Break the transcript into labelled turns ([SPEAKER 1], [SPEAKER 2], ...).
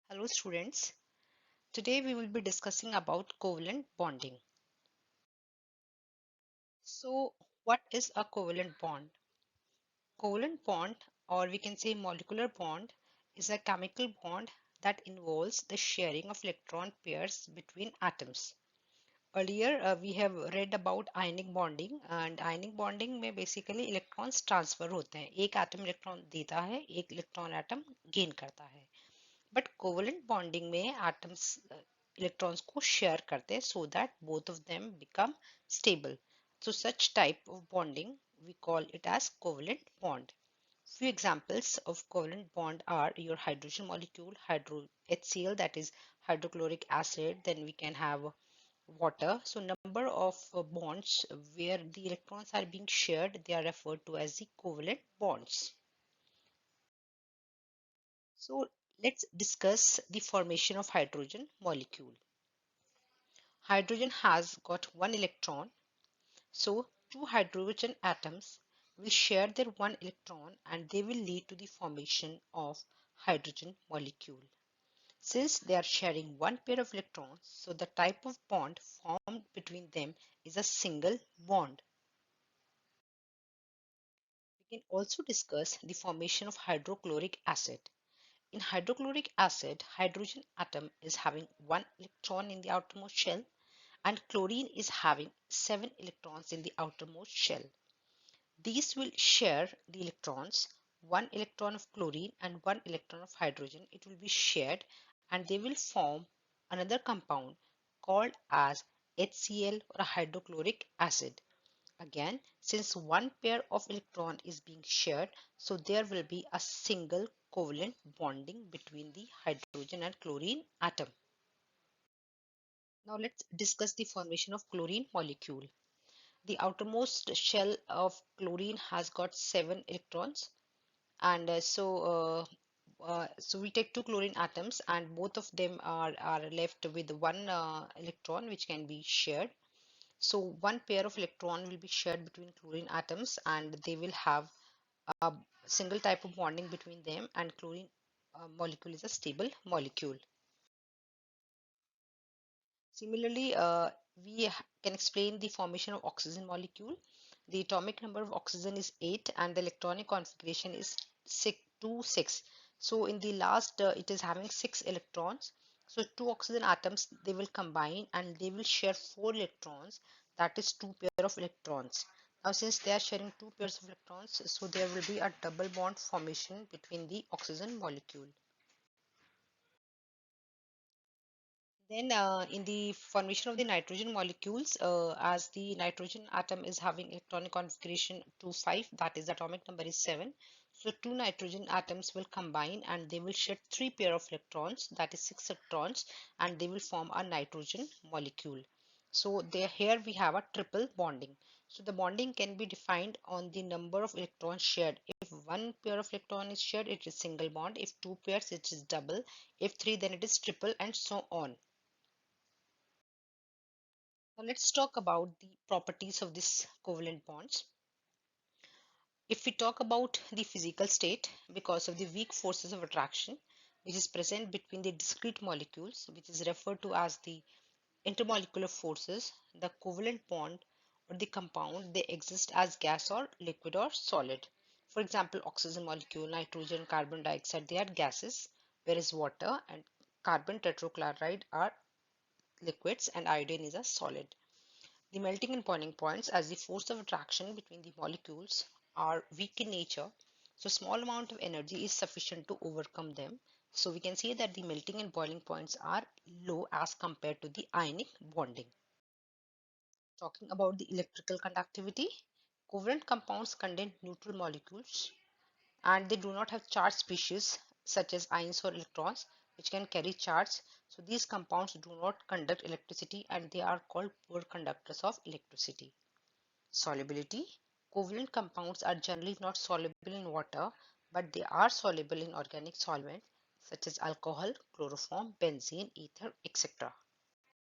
[SPEAKER 1] Hello students, today we will be discussing about covalent bonding. So what is a covalent bond? Covalent bond, or we can say molecular bond, is a chemical bond that involves the sharing of electron pairs between atoms. Earlier we have read about ionic bonding and ionic bonding में basically electrons transfer होते हैं. एक atom electron देता है, एक electron atom gain करता है. But covalent bonding में एटम्स इलेक्ट्रॉन्स को शेयर करते हैं so that both of them become stable so such type of bonding we call it as covalent bond. Few examples of covalent bond are your hydrogen molecule, HCl, that is hydrochloric acid. Then we can have water. So number of bonds where the electrons are being shared, they are referred to as the covalent bonds. So let's discuss the formation of hydrogen molecule. Hydrogen has got one electron, so two hydrogen atoms will share their one electron and they will lead to the formation of hydrogen molecule. Since they are sharing one pair of electrons, so the type of bond formed between them is a single bond. We can also discuss the formation of hydrochloric acid. In hydrochloric acid, hydrogen atom is having one electron in the outermost shell and chlorine is having 7 electrons in the outermost shell. These will share the electrons, one electron of chlorine and one electron of hydrogen. It will be shared and they will form another compound called as HCl or a hydrochloric acid. Again, since one pair of electron is being shared, so there will be a single covalent bonding between the hydrogen and chlorine atom. Now let's discuss the formation of chlorine molecule. The outermost shell of chlorine has got 7 electrons and so we take two chlorine atoms and both of them are left with one electron which can be shared. So one pair of electron will be shared between chlorine atoms and they will have a single type of bonding between them and chlorine molecule is a stable molecule. Similarly, can explain the formation of oxygen molecule. The atomic number of oxygen is 8 and the electronic configuration is 6. So in the last, it is having 6 electrons. So two oxygen atoms, they will combine and they will share 4 electrons. That is two pair of electrons. Now since they are sharing two pairs of electrons, so there will be a double bond formation between the oxygen molecule. Then in the formation of the nitrogen molecules, as the nitrogen atom is having electronic configuration 2,5, that is the atomic number is 7. So two nitrogen atoms will combine and they will share three pair of electrons, that is 6 electrons, and they will form a nitrogen molecule. So there here we have a triple bonding. So the bonding can be defined on the number of electrons shared. If one pair of electron is shared, it is single bond. If two pairs, it is double. If three, then it is triple, and so on. Now let's talk about the properties of these covalent bonds. If we talk about the physical state, because of the weak forces of attraction which is present between the discrete molecules, which is referred to as the intermolecular forces, the covalent bond or the compound, they exist as gas or liquid or solid. For example, oxygen molecule, nitrogen, carbon dioxide, they are gases, whereas water and carbon tetrachloride are liquids and iodine is a solid. The melting and boiling points, as the force of attraction between the molecules are weak in nature, so small amount of energy is sufficient to overcome them. So we can say that the melting and boiling points are low as compared to the ionic bonding. Talking about the electrical conductivity, covalent compounds contain neutral molecules and they do not have charged species such as ions or electrons which can carry charge. So these compounds do not conduct electricity and they are called poor conductors of electricity. Solubility. Covalent compounds are generally not soluble in water, but they are soluble in organic solvent such as alcohol, chloroform, benzene, ether, etc.